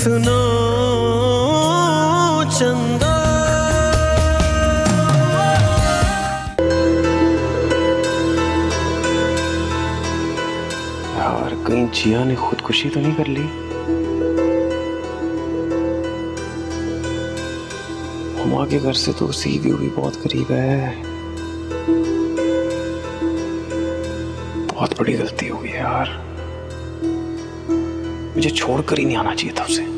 सुनो चंदा। यार कहीं जिया ने खुदकुशी तो नहीं कर ली? हुमा के घर से तो सी व्यू भी बहुत करीब है। बहुत बड़ी गलती हो गई है यार, मुझे छोड़कर ही नहीं आना चाहिए था उसे।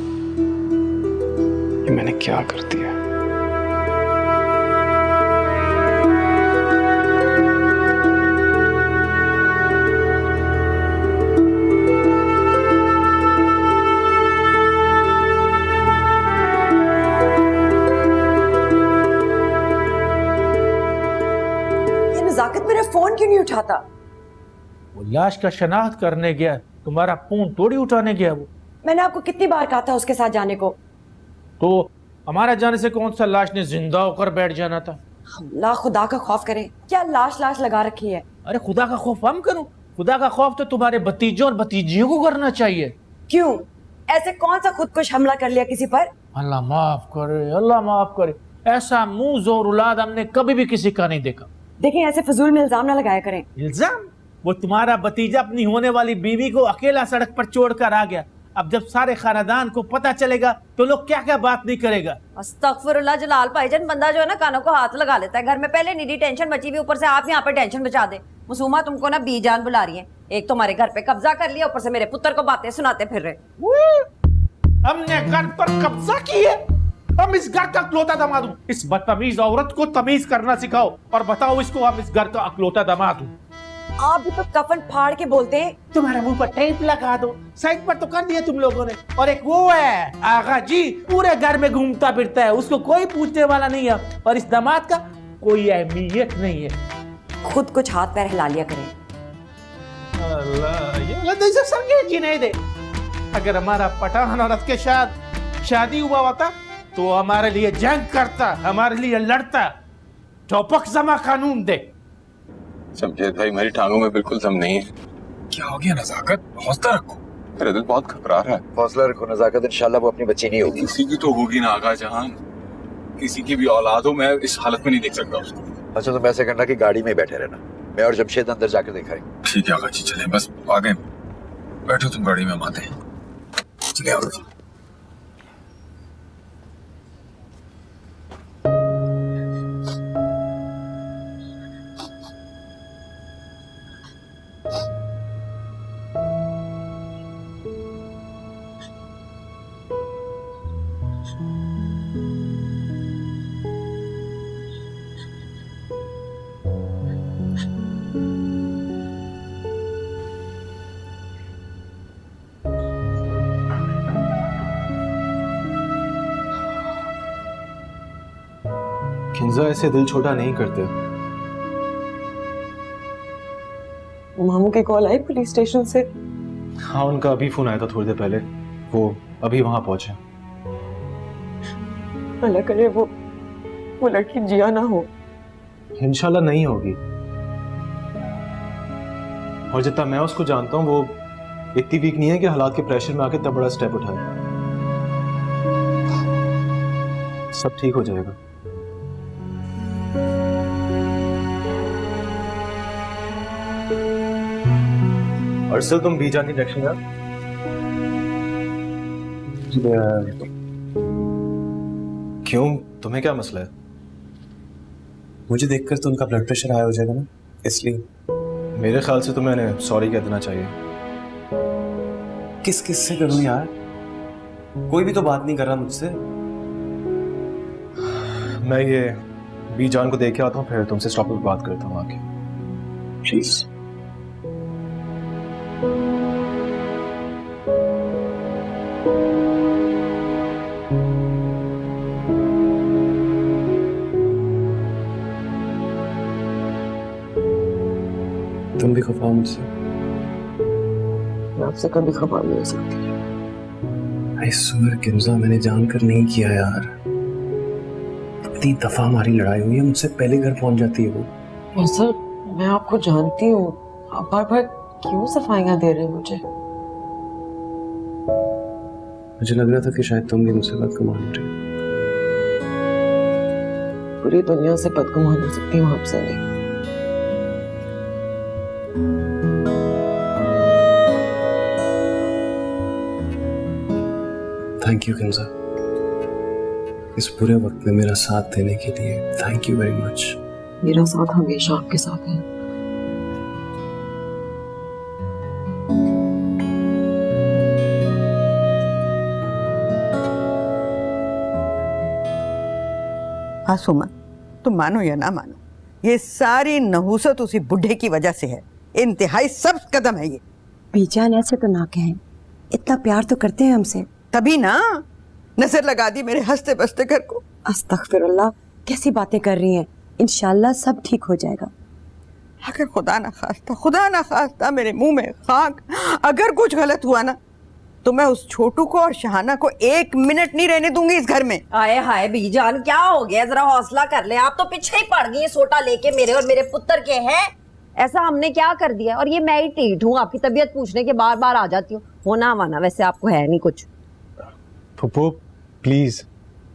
ये मैंने क्या कर दिया? ये नजाकत मेरा फोन क्यों नहीं उठाता? वो लाश का शनाख्त करने गया, तुम्हारा फोन थोड़ी उठाने गया वो। मैंने आपको कितनी बार कहा था उसके साथ जाने को। तो हमारा जाने से कौन सा लाश ने जिंदा होकर बैठ जाना था? अल्लाह खुदा का खौफ करें, क्या लाश लाश लगा रखी है। अरे खुदा का खौफ हम करूं? खुदा का खौफ तो तुम्हारे भतीजों और भतीजियों को करना चाहिए। क्यों? ऐसे कौन सा खुदकुश हमला कर लिया किसी पर? अल्लाह माफ करे, अल्लाह माफ करे। ऐसा मुंह जोर औलाद हमने कभी भी किसी का नहीं देखा। देखें, ऐसे फजूल में इल्जाम ना लगाया करें। इल्जाम? वो तुम्हारा भतीजा अपनी होने वाली बीवी को अकेला सड़क पर छोड़कर आ गया। अब जब सारे खानदान को पता चलेगा तो लोग क्या क्या बात नहीं करेगा। अस्तगफिरुल्लाह जलाल भाईजान, बंदा जो है ना कानों को हाथ लगा लेता है। घर में पहले निरी टेंशन मची हुई, ऊपर से आप यहाँ पे टेंशन बचा दे। मसूमा तुमको ना बीजान बुला रही है। एक तुम्हारे घर पे कब्जा कर लिया, ऊपर से मेरे पुत्र को बातें सुनाते फिर रहे। हमने घर पर कब्जा किया? हम इस घर का अकलौता दामाद हूँ। इस बदतमीज औरत को तमीज करना सिखाओ और बताओ इसको हम इस घर का अकलौता दामाद हूँ। आप भी तो कफन फाड़ के बोलते हैं। तुम्हारे मुंह पर टेप लगा दो, साइड पर तो कर दिया तुम लोगों ने। और एक वो है आगा जी, पूरे घर में घूमता फिरता है, उसको कोई पूछने वाला नहीं है और इस दामाद का कोई अहमियत नहीं है। खुद कुछ हाथ पैर हिला लिया करें। अल्लाह, ये संगे जी नहीं दे। अगर हमारा पठान औरत के साथ शादी हुआ होता तो हमारे लिए जंग करता, हमारे लिए लड़ता। टोपक जमा कानून दे। समझे भाई, मेरी टांगों में बिल्कुल दम नहीं है। क्या हो गया नजाकत? हौसला रखो। मेरा दिल बहुत घबरा रहा है। हौसला रखो नजाकत, इंशाल्लाह वो अपनी बच्ची नहीं होगी। किसी की तो होगी ना आगा जहान, किसी की भी औलाद हो, मैं इस हालत में नहीं देख सकता उसको। अच्छा तुम ऐसे करना कि गाड़ी में बैठे रहना, मैं और जमशेद अंदर जाकर दिखाएंगे। ठीक है आगा जी, चले बस आ गए। बैठो तुम गाड़ी में, हम आते हैं। चले आगा जी। किंजा ऐसे दिल छोटा नहीं करते। मामू की कॉल आई पुलिस स्टेशन से? हाँ, उनका अभी फोन आया था थोड़ी देर पहले, वो अभी वहां पहुंचे। अल्लाह करे वो लड़की जिया ना हो। इंशाल्लाह नहीं होगी। और जितना मैं उसको जानता हूँ वो इतनी वीक नहीं है कि हालात के प्रेशर में आके इतना बड़ा स्टेप उठाए। सब ठीक हो जाएगा। अर्सल तुम भी जानी इंजेक्शन यार। क्यों, तुम्हें क्या मसला है? मुझे देखकर तो उनका ब्लड प्रेशर हाई हो जाएगा ना, इसलिए। मेरे ख्याल से तुम्हें सॉरी कह देना चाहिए। किस किस से करूं यार, कोई भी तो बात नहीं कर रहा मुझसे। मैं ये बीजान को देख के आता हूँ, फिर तुमसे स्टॉप पर बात करता हूँ आके। प्लीज। तुम भी खफा हो मुझसे? मैं आपसे कभी खबर नहीं हो सकती। आई स्वेयर किंजा, मैंने जानकर नहीं किया यार। इतनी दफा हमारी लड़ाई हुई है, मुझसे पहले घर पहुंच जाती है वो। सर मैं आपको जानती हूँ, आप बार बार क्यों सफाइयाँ दे रहे हैं मुझे? मुझे लग रहा था कि शायद तुम भी मुझसे बदगुमान हो रही हो। पूरी दुनिया से बदगुमान हो सकती हूँ, आपसे नहीं। थैंक यू किंजा, इस बुरे वक्त में मेरा साथ देने के लिए थैंक यू वेरी मच। मेरा साथ हमेशा आपके साथ है। हाँ सुमन, तुम मानो या ना मानो, ये सारी नहूसत उसी बुढ़े की वजह से है। इंतहाई सब कदम है ये। बीजान ऐसे तो ना कहें, इतना प्यार तो करते हैं हमसे। तभी ना नजर लगा दी मेरे हंसते बसते घर को। अस्तगफिरुल्लाह, कैसी बातें कर रही हैं। इंशाल्लाह सब ठीक हो जाएगा। अगर खुदा ना खास्ता मेरे मुंह में खाक, अगर कुछ गलत हुआ ना तो मैं उस छोटू को और शहाना को 1 मिनट नहीं रहने दूंगी इस घर में। आए हाय बीजान, क्या हो गया? जरा हौसला कर ले। आप तो पीछे ही पड़ गई हैं सोटा लेके मेरे और मेरे पुत्र के। हैं ऐसा हमने क्या कर दिया? और ये मैं ही टीठ हूँ, आपकी तबीयत पूछने के बार बार आ जाती हूँ। होना माना वैसे आपको है नहीं कुछ। फुप्पो प्लीज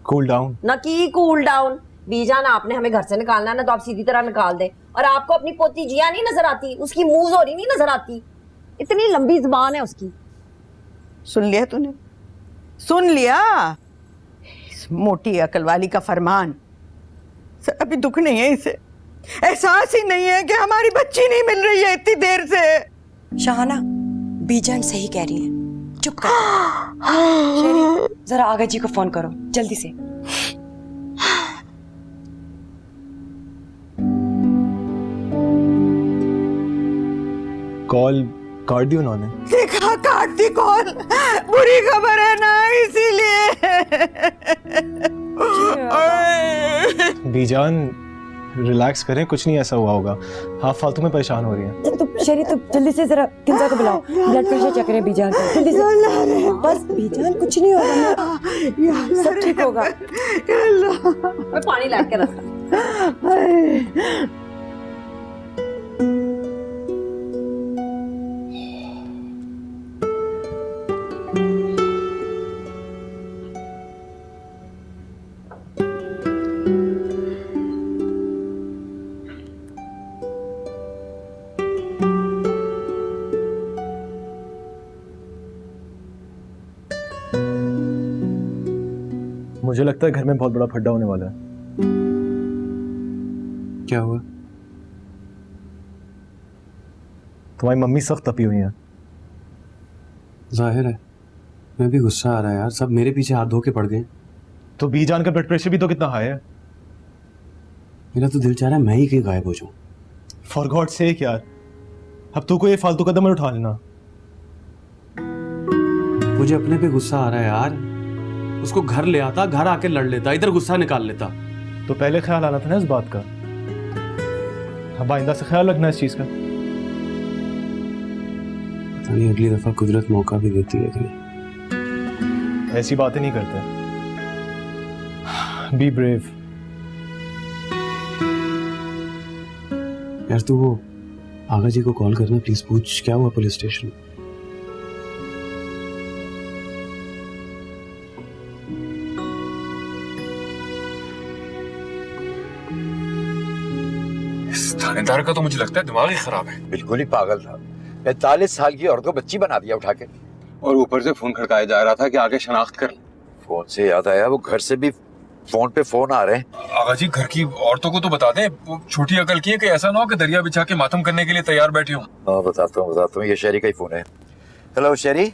कूल डाउन। ना की कूल डाउन। बीजान, आपने हमें घर से निकालना है ना, तो आप सीधी तरह निकाल दे। और आपको अपनी पोती जिया नहीं नजर आती? उसकी मुंह जोरी नहीं नजर आती? इतनी लंबी जुबान है उसकी। सुन लिया तूने? सुन लिया इस मोटी अकल वाली का फरमान। सर अभी दुख नहीं है इसे, एहसास ही नहीं है कि हमारी बच्ची नहीं मिल रही है इतनी देर से। शहाना, बीजान सही कह रही है, चुप कर। शेरी, जरा आगा जी को फोन करो जल्दी से। कॉल काट दी उन्होंने। देखा, काट दी कॉल। बुरी खबर है ना, इसीलिए। बीजान रिलैक्स करें, कुछ नहीं ऐसा हुआ होगा। हाँ फालतू में परेशान हो रही हैं। तो शेरी, तो जल्दी से जरा किंजा को बुलाओ, ब्लड प्रेशर चेक करें बीजान का जल्दी से। बस बीजान, कुछ नहीं होगा, सब ठीक होगा। मैं पानी ला के रखता। मुझे लगता है घर में बहुत बड़ा फड्डा होने वाला है। क्या हुआ? तुम्हारी मम्मी सख्त तपी हुई हैं। जाहिर है, मैं भी गुस्सा आ रहा है यार, सब मेरे पीछे हाथ धो के पड़ गए। तो बीजान का ब्लड प्रेशर भी तो कितना हाई है। मेरा तो दिल चाह रहा है मैं ही कहीं गायब हो जाऊं। फॉर गॉड सेक यार, अब तू को ये फालतू कदम मत उठा लेना। मुझे अपने पे गुस्सा आ रहा है यार। उसको घर ले आता, घर आके लड़ लेता, इधर गुस्सा निकाल लेता। तो पहले ख्याल आना था ना इस बात का। अब आइंदा से ख्याल रखना इस चीज का। पता नहीं अगली दफा कुदरत मौका भी देती है कि नहीं। ऐसी बातें नहीं करते। Be brave. यार तू वो आगा जी को कॉल करना प्लीज, पूछ क्या हुआ पुलिस स्टेशन में। थानेदार का तो मुझे लगता है दिमाग ही खराब है। बिल्कुल ही पागल था। 45 साल की औरत को बच्ची बना दिया उठा के। और ऊपर से फोन खड़काया जा रहा था कि आगे शनाख्त कर। फोन से याद आया, वो घर से भी फोन पे फोन आ रहे हैं। आगा जी, घर की औरतों को तो बता दें, वो छोटी अकल की है कि ऐसा ना हो कि दरिया बिछा के मातम करने के लिए तैयार बैठी हूँ। हाँ बताता हूँ, ये शहरी का ही फोन है। हेलो शहरी।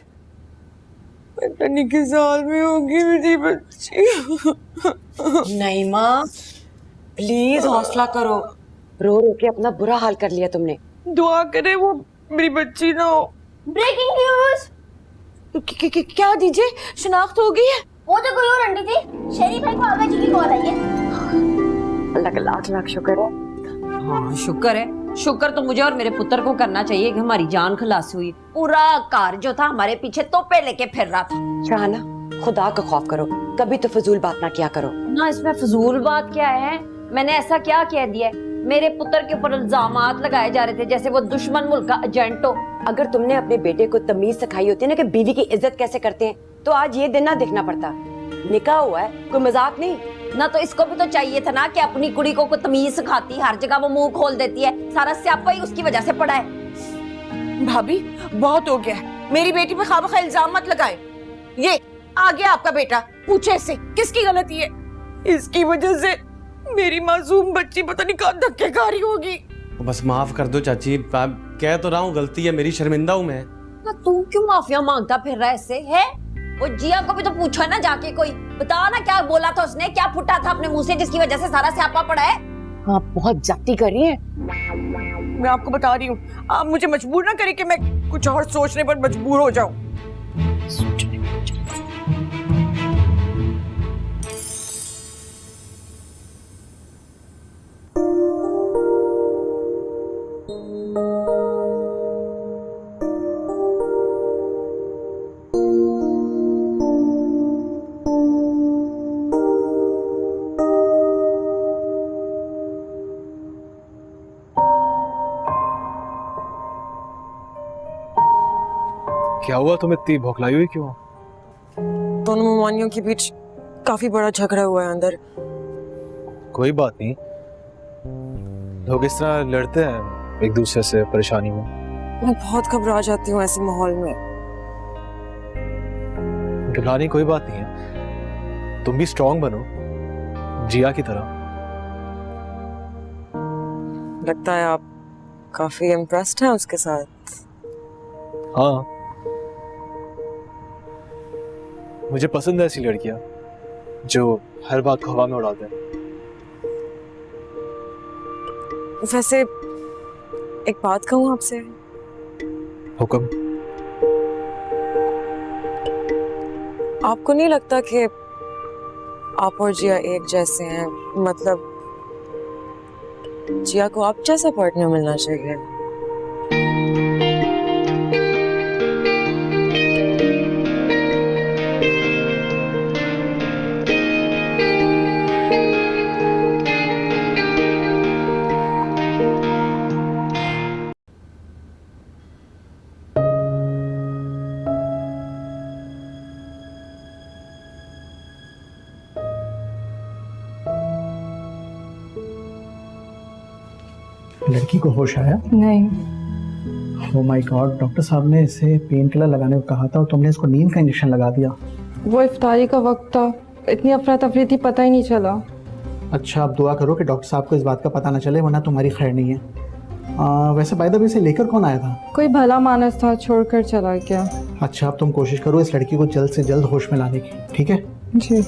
पता नहीं किस साल में होगी मेरी बच्ची। नहीं माँ, प्लीज हौसला करो। रो रो के अपना बुरा हाल कर लिया तुमने। दुआ करे वो मेरी बच्ची ना हो। Breaking news. क्या दीजिए, शिनाख्त हो गई है? वो तो कोई और अंडी थी। शेरी भाई को आगा जी की कॉल आई है। अल्लाह का लाख लाख शुक्र है। हाँ शुक्र है। शुक्र तो मुझे और मेरे पुत्र को करना चाहिए कि हमारी जान खलासी हुई। पूरा कार जो था हमारे पीछे तोपे लेके फिर रहा था। शहाना, खुदा का खौफ करो, कभी तो फजूल बात ना किया करो। ना इसमें फजूल बात क्या है? मैंने ऐसा क्या कह दिया? मेरे पुत्र के ऊपर इल्जामात लगाए जा रहे थे जैसे वो दुश्मन मुल्क का एजेंट हो। अगर तुमने अपने बेटे को तमीज सिखाई होती है ना कि बीवी की इज्जत कैसे करते हैं, तो आज ये दिन ना देखना पड़ता। निकाह हुआ है, कोई मजाक नहीं। ना तो इसको भी तो चाहिए था ना कि अपनी कुड़ी को तमीज सिखाती, हर जगह वो मुंह खोल देती है, सारा स्यापा ही उसकी वजह से पड़ा है। भाभी बहुत हो गया है, मेरी बेटी पे खामखा इल्जाम मत लगाए। ये आ गया आपका बेटा, पूछे इससे किसकी गलती है? इसकी वजह से मेरी मासूम बच्ची पता नहीं कहाँ धक्के खा रही होगी। बस माफ कर दो चाची, कह तो रहा हूँ गलती है मेरी, शर्मिंदा हूँ मैं। ना तू क्यों माफिया मांगता फिर रहा है इससे है? वो जिया को भी तो पूछो ना जाके, कोई बता ना क्या बोला था उसने, क्या फुटा था अपने मुंह से जिसकी वजह से सारा स्यापा पड़ा है। आप बहुत जाती कर रही हैं। मैं आपको बता रही हूँ, आप मुझे मजबूर ना करें कि मैं कुछ और सोचने पर मजबूर हो जाऊं। क्या हुआ, तुम इतनी भौखलाई हुई क्यों? दोनों ममानियों के बीच काफी बड़ा झगड़ा हुआ है अंदर। कोई बात नहीं, लोग इस तरह लड़ते हैं एक दूसरे से परेशानी में। मैं बहुत घबरा जाती हूँ ऐसे माहौल में। घबराने कोई बात नहीं है, तुम भी स्ट्रांग बनो जिया की तरह। लगता है आप काफी इम्प्रेस्ड हैं उसके साथ। हाँ, मुझे पसंद है ऐसी लड़कियां जो हर बात को हवा में उड़ा दें। वैसे एक बात कहूँ आपसे? हुक्म। आपको नहीं लगता कि आप और जिया एक जैसे हैं? मतलब जिया को आप जैसा पार्टनर मिलना चाहिए। लड़की को होश आया? नहीं। ओह माय गॉड, डॉक्टर साहब ने इसे पेन किलर लगाने को कहा था और तुमने इसको नींद का इंजेक्शन लगा दिया। वो इफ्तारी का वक्त था, इतनी अफरा तफरी थी, पता ही नहीं चला। अच्छा, आप दुआ करो कि डॉक्टर साहब को इस बात का पता ना चले, वरना तुम्हारी खैर नहीं है। वैसे बाय द वे इसे लेकर कौन आया था? कोई भला मानस था, छोड़कर चला गया। अच्छा, अब तुम कोशिश करो इस लड़की को जल्द से जल्द होश में लाने की, ठीक है? जी।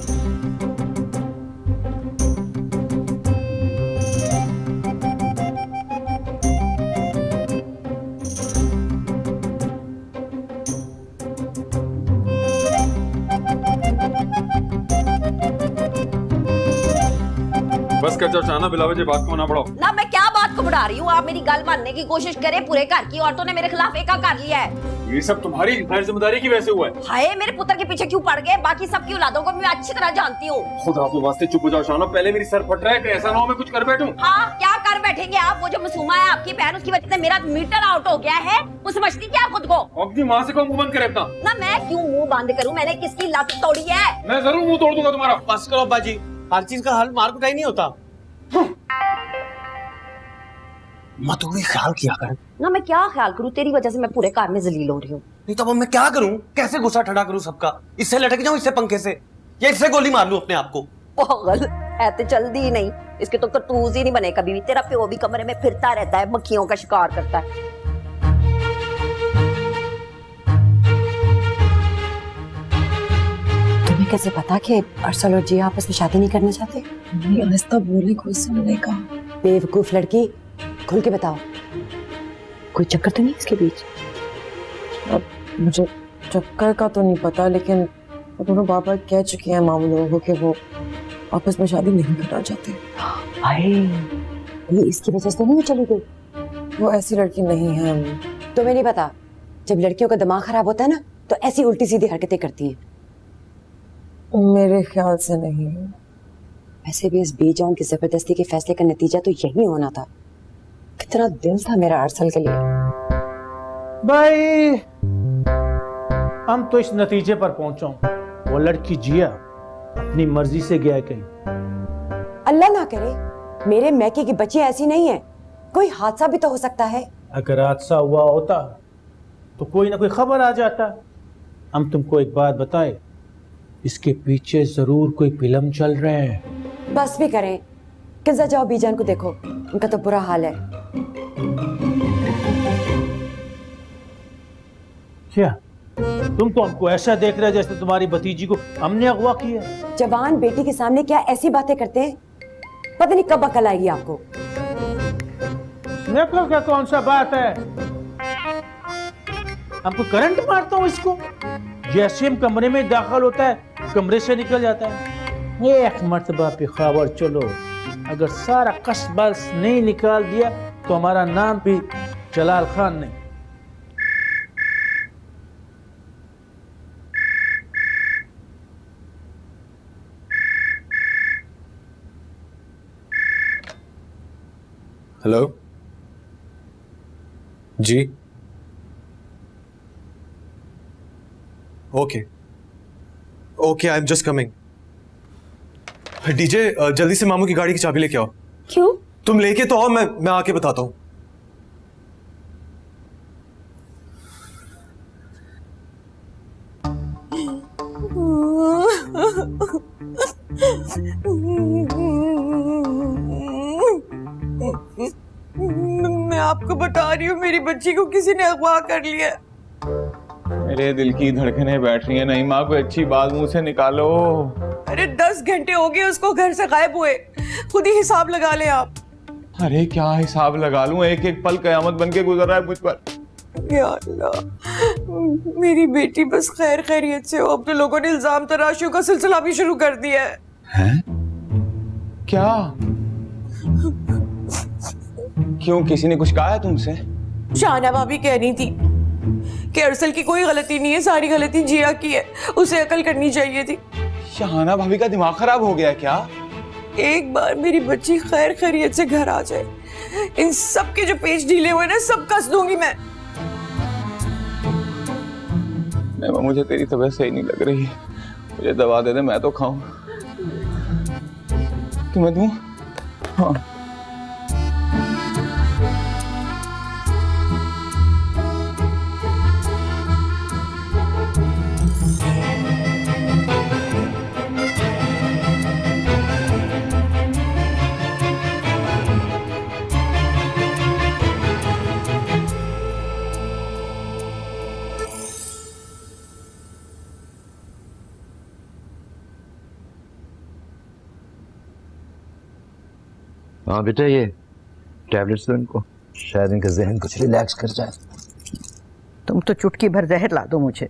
बस कर जाओ चाहना बिलावे जे बात को ना बढ़ाओ। ना मैं क्या बात को बढ़ा रही हूँ, आप मेरी गल मानने की कोशिश करें। पूरे घर की औरतों ने मेरे खिलाफ एका कर लिया है। ये सब तुम्हारी गैर जिम्मेदारी की वजह से हुआ है। हाय, मेरे पुत्र के पीछे क्यों पड़ गए? बाकी सबकी औलादों को मैं अच्छी तरह जानती हूँ। खुदा के वास्ते चुप हो जाओ शाना, पहले मेरी सर फट रहा है कि ऐसा ना हो मैं कुछ कर बैठूं। हाँ, क्या कर बैठेंगे आप? वो जो मासूमा है आपकी बहन, उसकी वजह से मेरा मीटर आउट हो गया है। वो समझती क्या खुद को? अपनी माँ से को मुंह बंद करे अपना। ना मैं क्यों मुंह बंद करूँ? मैंने किसकी लत तोड़ी है? मैं जरूर मुंह तोड़ दूंगा तुम्हारा। बस करो अब्बा जी, हर चीज का हल मार कुटाई नहीं होता। मैं तो भी ख्याल किया कर। ना मैं क्या ख्याल करूँ? तेरी वजह से मैं पूरे घर में जलील हो रही हूँ। नहीं तो अब मैं क्या करूं? कैसे गुस्सा ठंडा करूं सबका? इससे लटक जाऊं इससे पंखे से, या इससे गोली मार लूं अपने आप को? पागल है तो जल्दी ही नहीं, इसके तो करतूज ही नहीं बने कभी भी। तेरा प्यो भी कमरे में फिरता रहता है, मक्खियों का शिकार करता है। तुम्हें कैसे पता कि अरसल और जिया आपस में शादी नहीं करना चाहते? नहीं, आहिस्ता बोले, कोई सुनने का। बेवकूफ लड़की, खुल के बताओ, कोई चक्कर तो नहीं इसके बीच? अब मुझे चक्कर का तो नहीं पता, लेकिन दोनों बाबा कह चुके हैं मामू लोगों को कि वो आपस में शादी नहीं करना चाहते। अरे इसकी वजह से तो नहीं चली गई? वो ऐसी लड़की नहीं है। तुम्हें नहीं पता, जब लड़कियों का दिमाग खराब होता है ना तो ऐसी उल्टी सीधी हरकतें करती हैं। मेरे ख्याल से नहीं। वैसे भी इस बेजान की जबरदस्ती के फैसले का नतीजा तो यही होना था। कितना दिल था मेरा अरसल के लिए। भाई हम तो इस नतीजे पर पहुंचा हूं, वो लड़की जिया अपनी मर्जी से गया है कहीं। अल्लाह ना करे मेरे मैके की बच्ची ऐसी नहीं है, कोई हादसा भी तो हो सकता है। अगर हादसा हुआ होता तो कोई ना कोई खबर आ जाता। हम तुमको एक बात बताए, इसके पीछे जरूर कोई फिल्म चल रहे हैं। बस भी करें, किंजा जाओ बीजान को देखो, उनका तो बुरा हाल है। क्या तुम तो हमको ऐसा देख रहे जैसे तुम्हारी भतीजी को हमने अगवा किया। जवान बेटी के सामने क्या ऐसी बातें करते हैं, पता नहीं कब अकल आएगी आपको। देखो क्या कौन सा बात है, हमको करंट मारता हूँ इसको। जैसे हम कमरे में दाखिल होता है कमरे से निकल जाता है। ये एक मर्तबा पे खबर चलो, अगर सारा कस्बा नहीं निकाल दिया तो हमारा नाम भी जलाल खान नहीं। हेलो जी, okay okay, I am just coming. DJ जल्दी से मामू की गाड़ी की चाबी लेके आओ। क्यों? तुम लेके तो आओ, मैं आके बताता हूँ। मैं आपको बता रही हूँ, मेरी बच्ची को किसी ने अगवा कर लिया। मेरे दिल की धड़कनें बैठ रही हैं। नहीं माँ, कोई अच्छी बात मुंह से निकालो। अरे 10 घंटे हो गए उसको घर से गायब हुए, खुद ही हिसाब लगा ले आप। अरे क्या हिसाब लगा लूं, एक एक पल कयामत बन के गुजर रहा है मुझ पर। या अल्लाह, मेरी बेटी बस खैर खैरियत से हो। अब तो लोगों ने इल्जाम तराशियों का सिलसिला भी शुरू कर दिया है। हैं? क्या? क्यों, किसी ने कुछ कहा है तुमसे? शाहना भाभी कह रही थी कि अरसल की कोई गलती नहीं है, सारी गलती जिया की है, उसे अकल करनी चाहिए थी। शाहना भाभी का दिमाग खराब हो गया क्या? एक बार मेरी बच्ची खैर खैरियत से घर आ जाए, इन सब के जो पेच ढीले हुए ना सब कस दूंगी मैं। नहीं, मुझे तेरी तबीयत सही नहीं लग रही है, मुझे दवा दे दे, मैं तो खाऊं। तुम्हें दूं? हाँ। हाँ बेटा, ये टैबलेट्स दो इनको, शायद इनका जहन कुछ रिलैक्स कर जाए। तुम तो चुटकी भर जहर ला दो मुझे।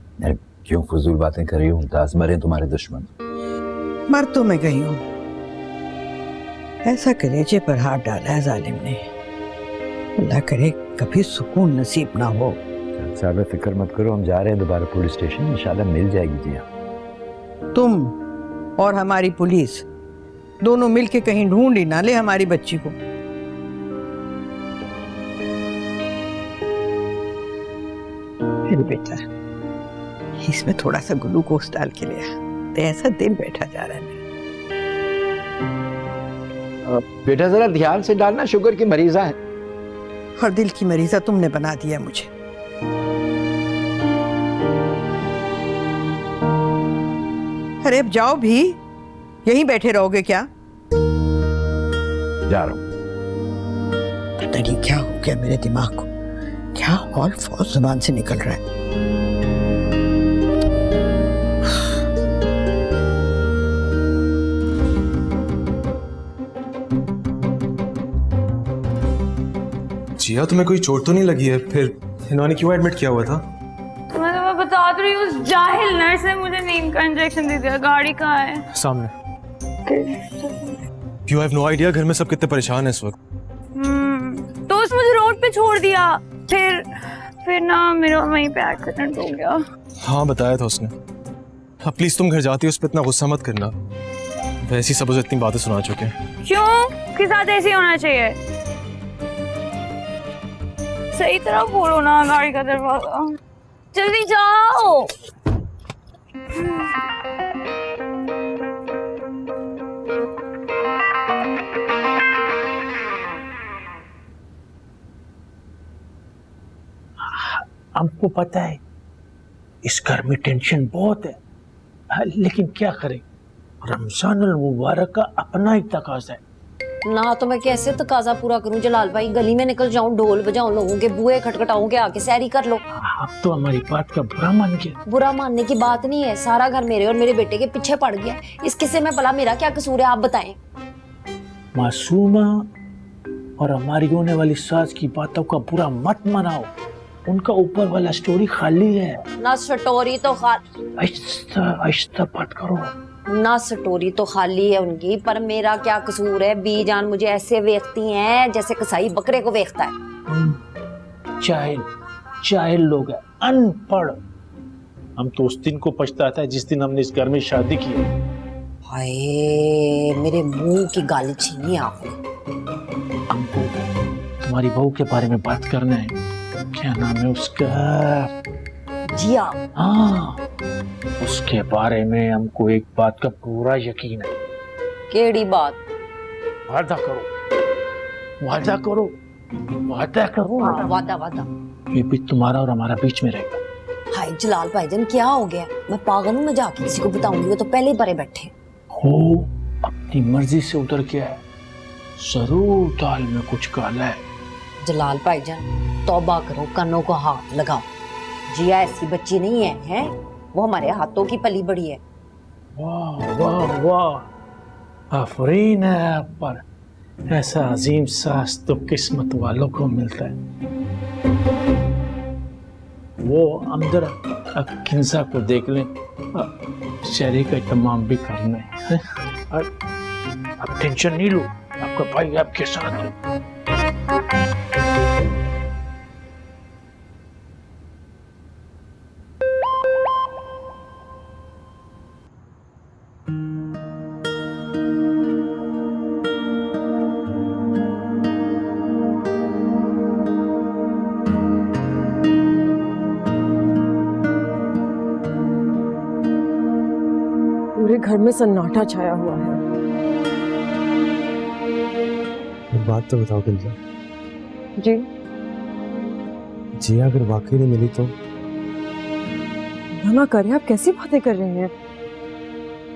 क्यों फजूल बातें कर रही हूँ? मुमताज मरे तुम्हारे दुश्मन। मर तो मैं गई हूँ, ऐसा कलेजे पर हाथ डाला है जालिम ने। अल्लाह करे कभी सुकून नसीब ना हो। साहब फिक्र मत करो, हम जा रहे हैं दोबारा पुलिस स्टेशन, इंशाल्लाह मिल जाएगी जिया। तुम और हमारी पुलिस दोनों मिलके कहीं ढूंढ ही ना ले हमारी बच्ची को। फिर बेटा इसमें थोड़ा सा ग्लूकोज डाल के लिया, तो ऐसा दिल बैठा जा रहा है मेरा। बेटा जरा ध्यान से डालना, शुगर की मरीजा है। और दिल की मरीजा तुमने बना दिया मुझे। अरे अब जाओ भी, यहीं बैठे रहोगे क्या? जा रहा हूं। पता नहीं क्या हो गया मेरे दिमाग को, क्या हॉल फौज जुबान से निकल रहा है। जिया, तुम्हें कोई चोट तो नहीं लगी है? फिर इन्होंने क्यों एडमिट किया हुआ था? मैं तुम्हें बता तो रही हूँ, उस जाहिल नर्स ने मुझे नींद का इंजेक्शन दे दिया। गाड़ी कहाँ है? सामने। यू हैव नो आइडिया घर में सब कितने परेशान हैं इस वक्त। तो उसने मुझे रोड पे छोड़ दिया, फिर ना मेरा वहीं पे एक्सीडेंट हो गया। हाँ बताया था उसने। अब प्लीज तुम घर जाती हो, उस पर इतना गुस्सा मत करना, वैसी सब उसे इतनी बातें सुना चुके हैं। क्यों? किस साथ ऐसे होना चाहिए? सही तरह खोलो ना गाड़ी का दरवाजा, जल्दी जाओ। हमको पता है इस घर में टेंशन बहुत है, लेकिन क्या करें, रमजान अल मुबारक का अपना ही तकाजा है। ना तो मैं कैसे तकाजा पूरा करूं जलाल भाई, गली में निकल जाऊं, ढोल बजाऊं, लोगों के बुए खटखटाऊं के आके सैरी कर लो। अब तो हमारी बात का बुरा मान गया। बुरा मानने की बात नहीं है, सारा घर मेरे और मेरे बेटे के पीछे पड़ गया। इस किस्से में भला मेरा क्या कसूर है, आप बताएं। मासूमा और हमारी होने वाली सास की बातों का बुरा मत मनाओ, उनका ऊपर वाला स्टोरी खाली है। ना स्टोरी तो आहिस्ता आहिस्ता बात करो। ना स्टोरी तो खाली है उनकी, पर मेरा क्या कसूर है। बीजान मुझे ऐसे वेखती हैं जैसे कसाई बकरे को वेखता है। जाहिल लोग हैं, अनपढ़। हम तो उस दिन को पछताता है जिस दिन हमने इस घर में शादी की। हाय, मेरे मुंह की गाली छीनी आपने। हमको तुम्हारी बहू के बारे में बात करना है। क्या नाम है उसका? जिया। हाँ, उसके बारे में हमको एक बात का पूरा यकीन है। केड़ी बात? वादा करो, वादा करो, वादा करो। हाँ, वादा वादा। ये भी तुम्हारा और हमारा बीच में रहेगा। हाय जलाल भाईजान, क्या हो गया? मैं पागल हूँ? मैं जाके किसी को बताऊंगी? वो तो पहले ही परे बैठे हो। अपनी मर्जी से उतर गया है, जरूर दाल में कुछ काला है। जलाल भाईजान तौबा करो, कानों को हाथ लगाओ। जिया ऐसी बच्ची नहीं है, हैं? वो हमारे हाथों की पली बड़ी है। वाह वाह वाह, आफरीन है आप पर। ऐसा अजीम सास तो किस्मत वालों को मिलता है। वो अंदर किंसा को देख लें, शहरी का तमाम भी करना है। अब टेंशन नहीं लो, आपका भाई आपके साथ है। पूरे घर में सन्नाटा छाया हुआ है। एक बात तो बताओ किंजा जी। जिया अगर वाकई नहीं मिली तो? ना करें, आप कैसी बातें कर रहे हैं?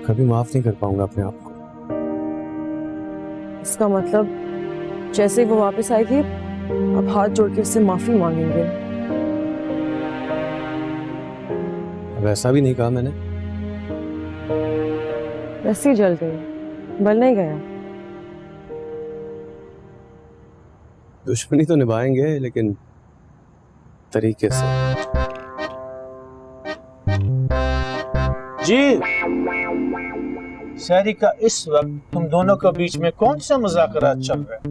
कभी माफ नहीं कर पाऊंगा अपने आप को। इसका मतलब जैसे ही वो वापस आएगी आप हाथ जोड़ के उससे माफी मांगेंगे? अब ऐसा भी नहीं कहा मैंने। रस्सी जल गई, बल नहीं गया। दुश्मनी तो निभाएंगे, लेकिन तरीके से। जी, शहरी का इस वक्त तुम दोनों के बीच में कौन सा मुज़ाकरा चल रहा है?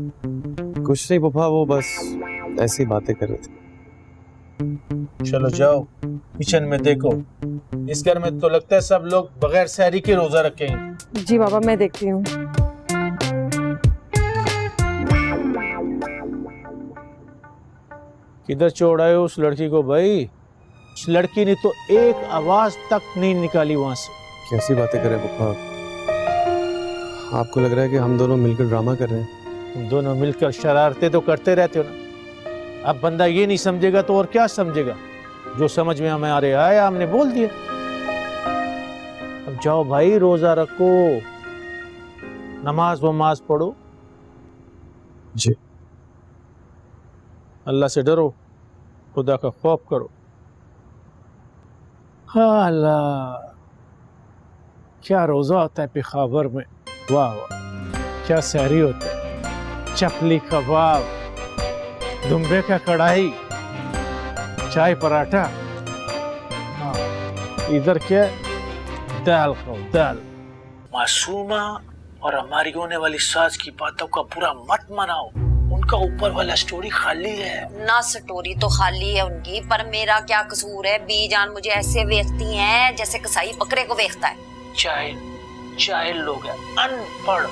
कुछ नहीं पप्पा, वो बस ऐसी बातें कर रहे थे। चलो जाओ किचन में देखो। इस घर में तो लगता है सब लोग बगैर सहरी के रोजा रखेंगे। जी बाबा, मैं देखती हूँ। किधर छोड़ा है उस लड़की को भाई? उस लड़की ने तो एक आवाज तक नहीं निकाली वहां से। कैसी बातें कर रहे हैं पप्पा? आपको लग रहा है कि हम दोनों मिलकर ड्रामा कर रहे हैं? तुम दोनों मिलकर शरारतें तो करते रहते हो ना। अब बंदा ये नहीं समझेगा तो और क्या समझेगा? जो समझ में हमें आ रहा है हमने बोल दिया। अब जाओ भाई, रोजा रखो, नमाज वमाज पढ़ो। जी। अल्लाह से डरो, खुदा का खौफ करो। हाँ अल्लाह, क्या रोजा होता है पेखावर में। वाह वाह, क्या सहरी होता है। चपली कबाब, दुम्बे का कढ़ाई, चाय पराठा। इधर क्या? दाल खाओ, दाल। मासूमा और हमारी होने वाली सास की बातों का बुरा मत मनाओ, उनका ऊपर वाला स्टोरी खाली है। ना स्टोरी तो खाली है उनकी, पर मेरा क्या कसूर है। बीजान मुझे ऐसे वेखती हैं जैसे कसाई बकरे को वेखता है। जाहिल लोग हैं, अनपढ़।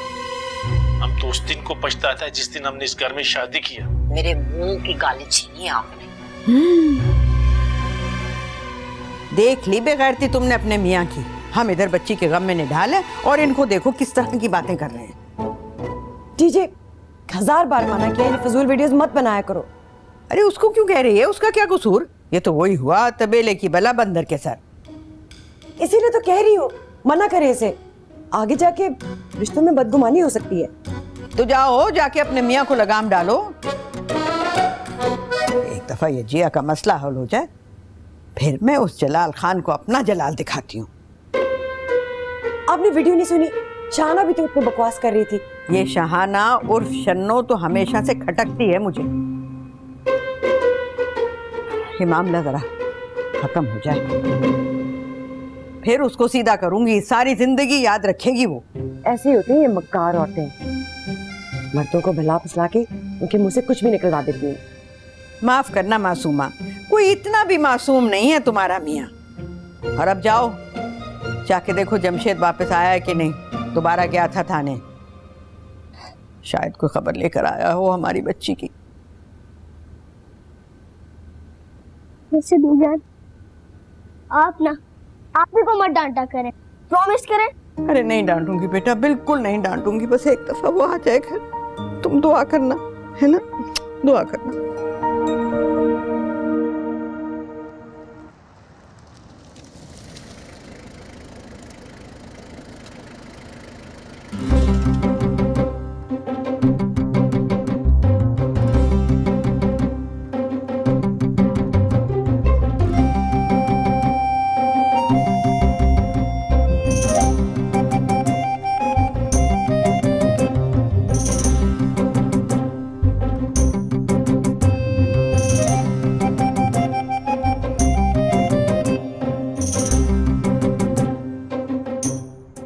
हम तो उस दिन को पछताता है जिस दिन हमने इस घर में शादी किया। मेरे मुंह की गाली छीनी आपने। देख ली बेगैरती तुमने अपने मियाँ की। हम इधर बच्ची के गम में निढाल है और इनको देखो किस तरह की बातें कर रहे हैं। जीजे 1000 बार मना किया, ये फजूल वीडियोस मत बनाया करो। अरे उसको क्यों कह रही है, उसका क्या कसूर? ये तो वही हुआ तबेले की बला बंदर के सर। इसीलिए तो कह रही हूँ मना करे इसे, आगे जाके रिश्तों में बदगुमानी हो सकती है। तो जाओ जाके अपने मियाँ को लगाम डालो, एक दफा ये जिया का मसला हल हो जाए, फिर मैं उस जलाल खान को अपना जलाल दिखाती हूँ। आपने वीडियो नहीं सुनी? शाहाना भी तो इतनी बकवास कर रही थी। ये शाहाना उर्फ शन्नो तो हमेशा से खटकती है मुझे। ये मामला जरा खत्म हो जाए, फिर उसको सीधा करूंगी, सारी जिंदगी याद रखेगी वो। ऐसे ही होती है ये मक्कार औरतें, मर्दों को भला फुसला के उनके मुंह से कुछ भी निकलवा देती हैं। माफ करना मासूमा, कोई इतना भी मासूम नहीं है तुम्हारा मियाँ। और अब जाओ जाके देखो जमशेद वापस आया है कि नहीं, दोबारा गया था थाने, शायद कोई खबर लेकर आया हो हमारी बच्ची की। मुझसे बीजान आप भी को मत डांटा करें, प्रॉमिस करें। अरे नहीं डांटूंगी बेटा, बिल्कुल नहीं डांटूंगी, बस एक दफा वो आ जाए घर, तुम दुआ करना है ना, दुआ करना।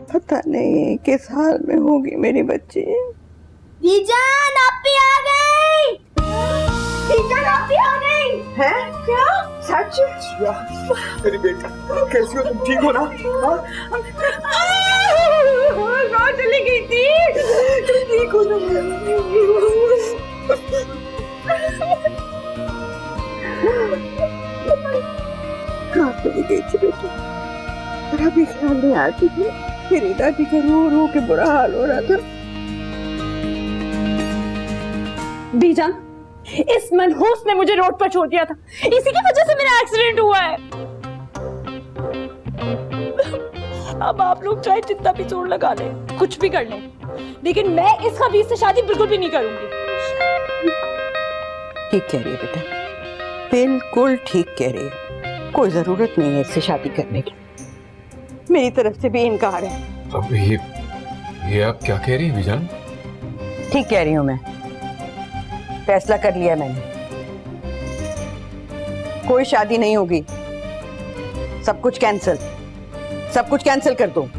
पता नहीं किस हाल में होगी मेरी बच्ची। बीजान आप भी आ गई। बीजान आप भी आ गई। है क्या सच? मेरी बेटा कैसी हो तुम, ठीक हो ना? कहाँ चली गई थी? ठीक हो ना? कहाँ चली गई थी बेटा? मेरा भी ख्याल नहीं आती थी, मेरी दादी का रो रो के बुरा हाल हो रहा था। बीजान, इस मनहूस ने मुझे रोड पर छोड़ दिया था, इसी की वजह से मेरा एक्सीडेंट हुआ है। अब आप लोग चाहे जितना भी जोर लगा लें, कुछ भी कर लें, लेकिन मैं इस खबीस से शादी बिल्कुल भी नहीं करूंगी। ठीक कह रही है बेटा, बिल्कुल ठीक कह रही है, कोई जरूरत नहीं है इससे शादी करने की, मेरी तरफ से भी इनकार है। अब ये आप क्या कह रही हैं बीजान? ठीक कह रही हूं मैं, फैसला कर लिया मैंने, कोई शादी नहीं होगी, सब कुछ कैंसिल, सब कुछ कैंसिल कर दो।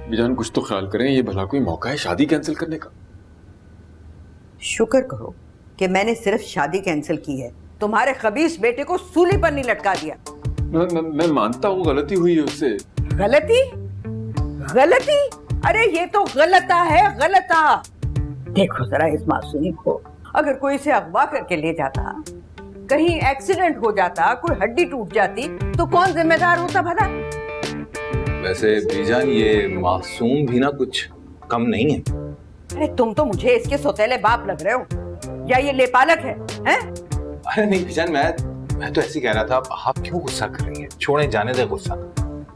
बीजान कुछ तो ख्याल करें, ये भला कोई मौका है शादी कैंसिल करने का? शुक्र करो कि मैंने सिर्फ शादी कैंसिल की है, तुम्हारे खबीस बेटे को सूली पर नहीं लटका दिया। मैं मानता हूँ गलती हुई है उससे। गलती? गलती? अरे ये तो गलता है, गलता। देखो जरा इस मासूमी को, अगर कोई इसे अगवा करके ले जाता, कहीं एक्सीडेंट हो जाता, कोई हड्डी टूट जाती, तो कौन जिम्मेदार होता भला? वैसे बीजान ये मासूम भी ना कुछ कम नहीं है। अरे तुम तो मुझे इसके सौतेले बाप लग रहे हो, या ये लेपालक है, हैं? अरे नहीं बीजान, मैं तो ऐसे कह रहा था, आप क्यों गुस्सा कर रही हैं? छोड़े, जाने दे गुस्सा।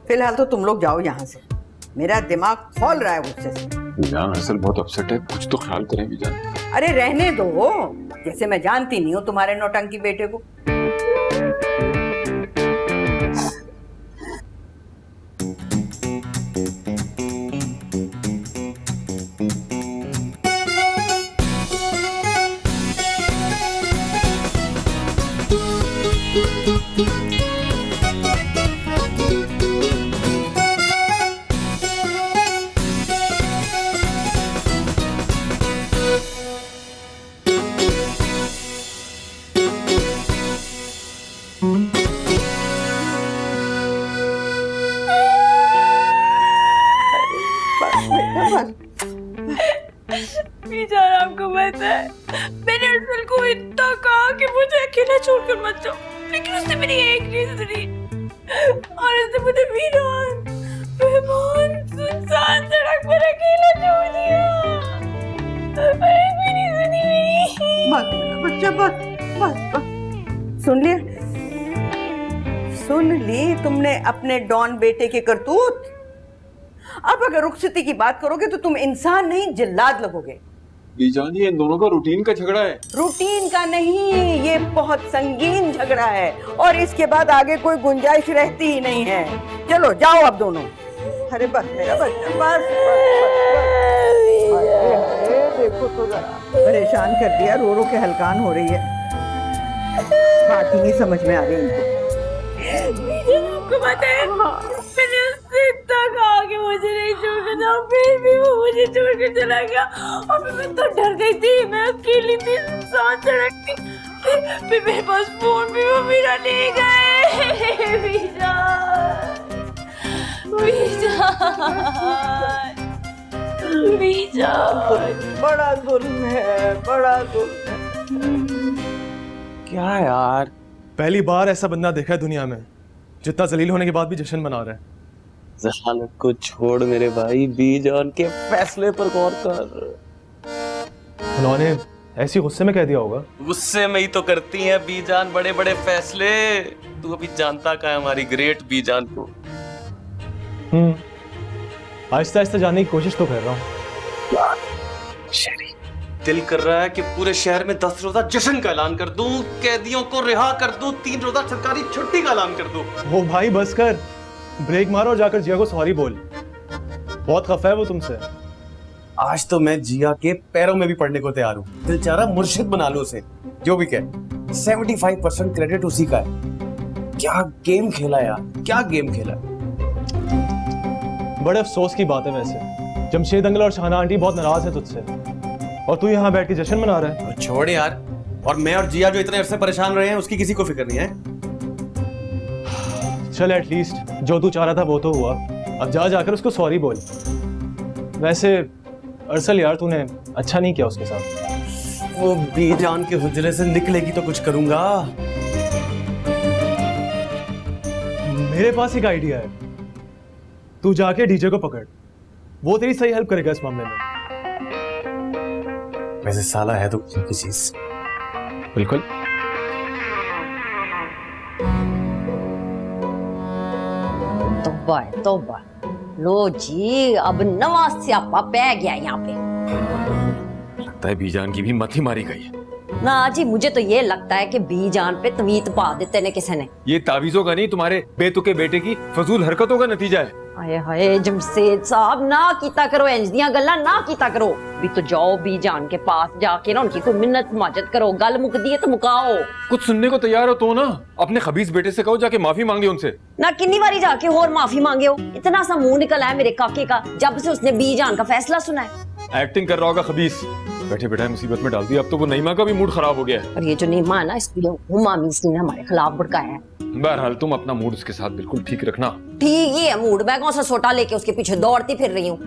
फिलहाल तो तुम लोग जाओ यहाँ से, मेरा दिमाग खोल रहा है गुस्से से। बीजान असल बहुत अपसेट है, कुछ तो ख्याल करें बीजान। अरे रहने दो, जैसे मैं जानती नहीं हूँ तुम्हारे नौटंकी बेटे को। बीजान आपको पता है मैंने अरसल को इतना कहा कि मुझे अकेला छोड़कर मत जाओ, लेकिन उसने मेरी एक नहीं सुनी और उसने मुझे वीरान बेमान सुनसान सड़क पर अकेला छोड़ दिया। एक भी नहीं सुनी मेरी। बच्चा बस सुन ली तुमने अपने डॉन बेटे के करतूत। अब अगर रुखसती की बात करोगे तो तुम इंसान नहीं जिल्लाद लगोगे। बीजान ये इन दोनों का रूटीन का झगड़ा है। रूटीन का नहीं, ये बहुत संगीन झगड़ा है और इसके बाद आगे कोई गुंजाइश रहती ही नहीं है। चलो जाओ अब दोनों। अरे बस मेरा बच्चा बस देखो तो जरा परेशान कर दिया, रो रो के हलकान हो रही है, बात ही नहीं समझ में आ रही इनको। आपको पता है मैंने उससे इतना कहा कि मुझे नहीं छोड़कर जाओ, फिर भी वो मुझे छोड़कर चला गया और मैं तो डर गई थी। मैं अकेली थी, इंसान सड़क थी, फिर मेरे पास फोन भी वो मेरा ले गए। बड़ा जुल्म है, बड़ा जुल्म है। क्या यार, पहली बार ऐसा बंदा देखा है दुनिया में जितना जलील होने के बाद भी जश्न मना रहा है। जहालत को छोड़ मेरे भाई, बीजान के फैसले पर गौर कर। उन्होंने ऐसी गुस्से में कह दिया होगा। गुस्से में ही तो करती हैं बीजान बड़े बड़े फैसले। तू अभी जानता का है हमारी ग्रेट बीजान को। आहिस्ता आहिस्ता जानने की कोशिश तो कर रहा हूँ। दिल कर रहा है कि पूरे शहर में 10 रोजा जश्न का ऐलान कर दूं, कैदियों को रिहा कर दूं, 3 रोजा सरकारी छुट्टी का ऐलान कर दूं। वो भाई बस कर, ब्रेक मारो और जाकर जिया को सॉरी बोल। बहुत खफा है वो तुमसे। आज तो मैं जिया के पैरों में भी पड़ने को तैयार हूँ। दिल चाह रहा मुर्शिद बना लो उसे, जो भी कहे। 75% क्रेडिट उसी का है। क्या गेम खेला यार, क्या गेम खेला। बड़े अफसोस की बात है वैसे, जमशेद अंकल और शाहना आंटी बहुत नाराज है तुझसे और तू यहाँ बैठ के जश्न मना रहा है। छोड़ यार, और मैं और जिया जो इतने अरसे परेशान रहे हैं उसकी किसी को फिक्र नहीं है। चल एटलीस्ट जो तू चाह रहा था वो तो हुआ, अब जा जाकर उसको सॉरी बोल। वैसे अरसल यार तूने अच्छा नहीं किया उसके साथ। वो बीजान के हुजरे से निकलेगी तो कुछ करूंगा। मेरे पास एक आइडिया है, तू जाके डीजे को पकड़, वो तेरी सही हेल्प करेगा इस मामले में। वैसे साला है तो कुछ चीज। बिल्कुल। तौबा, लो जी अब नवा स्यापा पै गया यहाँ पे। लगता है बीजान की भी मत ही मारी गई है। ना जी, मुझे तो ये लगता है कि बीजान पे तवीत पा देते ने किसी ने। ये तावीजों का नहीं, तुम्हारे बेतुके बेटे की फजूल हरकतों का नतीजा है। हाय हाय जमशेद साहब, ना कीता करो इंज दियां गल्लां, ना कीता करो। भी तो जाओ बीजान के पास जाके ना उनकी कोई मिन्नत माजत करो, गल मुकदी है तो मुकाओ। कुछ सुनने को तैयार हो तो ना अपने खबीस बेटे से कहो जाके माफी मांगे उनसे। ना कितनी बारी जाके और माफी मांगे हो? इतना सा मुंह निकला है मेरे काके का जब से उसने बीजान का फैसला सुना है। एक्टिंग कर रहा होगा खबीस, बैठे बैठे मुसीबत में डाल दी। अब तो वो नईमा का भी मूड खराब हो गया है। और ये जो नीमा है ना, इसलिए हुमा मीस ने हमारे खिलाफ भड़काया है। बहरहाल तुम अपना मूड उसके साथ बिल्कुल ठीक रखना। ठीक ही है मूड, मैं कौन सा सोटा लेके उसके पीछे दौड़ती फिर रही हूँ।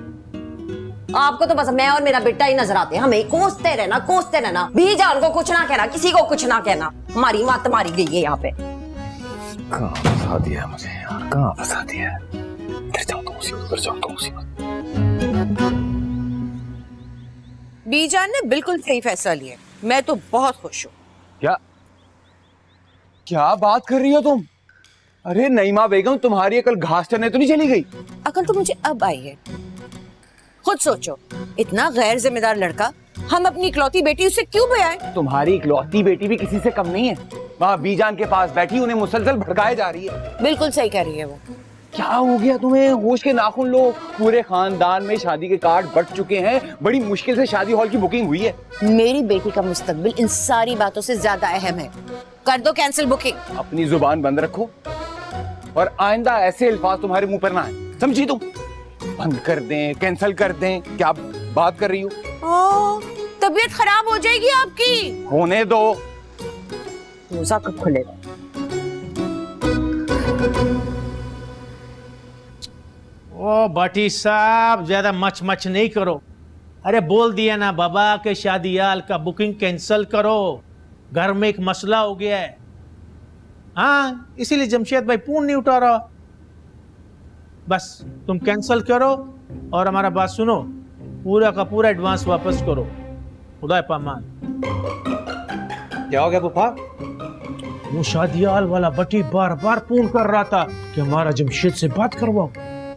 आपको तो बस मैं और मेरा बेटा ही नजर आते हैं, हमें कोसते रहना। बीजान को कुछ ना कहना, किसी को कुछ ना कहना। हमारी मत मारी गई है यहाँ पे। कहाँ फंसा दिया है मुझे यार, कहाँ फंसा दिया है। उधर जाओ तो मुसीबत। बीजान ने बिल्कुल सही फैसला लिया, मैं तो बहुत खुश हूँ। क्या बात कर रही हो तुम? अरे नईमा बेगम, तुम्हारी अकल घास चरने तो नहीं चली गई? अकल तो मुझे अब आई है। खुद सोचो, इतना गैर जिम्मेदार लड़का हम अपनी इकलौती बेटी उससे क्यों बयाएं? तुम्हारी इकलौती बेटी भी किसी से कम नहीं है। वहाँ बीजान के पास बैठी उन्हें मुसलसल भड़काए जा रही है। बिल्कुल सही कह रही है वो। क्या हो गया तुम्हें? होश के नाखून लो। पूरे खानदान में शादी के कार्ड बट चुके हैं, बड़ी मुश्किल से शादी हॉल की बुकिंग हुई है। मेरी बेटी का मुस्तकबिल इन सारी बातों से ज्यादा अहम है। कर दो कैंसिल बुकिंग। अपनी जुबान बंद रखो और आइंदा ऐसे अल्फाज तुम्हारे मुंह पर ना आए, समझी तुम? बंद कर दें, कैंसिल कर दें, क्या बात कर रही हो? तबीयत खराब हो जाएगी आपकी। होने दो। रोजा कब खुलेगा? ओ भट्टी साहब, ज्यादा मच नहीं करो। अरे बोल दिया ना बाबा के शादीयाल का बुकिंग कैंसिल करो, घर में एक मसला हो गया है। हाँ, इसीलिए जमशेद भाई फोन नहीं उठा रहा। बस तुम कैंसिल करो और हमारा बात सुनो, पूरा का पूरा एडवांस वापस करो। खुदा पामान। क्या हो गया पप्पा? वो शादीयाल वाला बटी बार बार फोन कर रहा था कि हमारा जमशेद से बात करवाओ।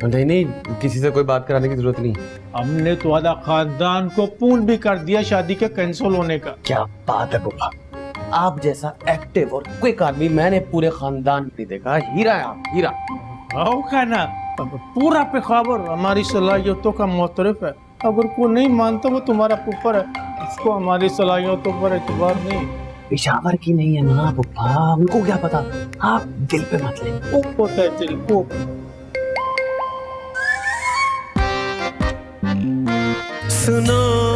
नहीं नहीं, किसी से कोई बात कराने की जरूरत नहीं। हमने तो आधा खानदान को फोन भी कर दिया शादी के कैंसिल होने का। क्या बात है पप्पा, आप जैसा एक्टिव और क्विक आदमी मैंने पूरे खानदान में नहीं देखा। हीरा है आप, हीरा। आओ का ना, पूरा पे खबर हमारी सलाहियतों का मोतरफ है। अगर कोई नहीं मानता वो तुम्हारा ऊपर है, उसको हमारी सलाहियतों पर एतबार नहीं। पेशावर की नहीं है ना पप्पा, उनको क्या पता। आप दिल पे मत ले। वो होता है दिल को। सुनो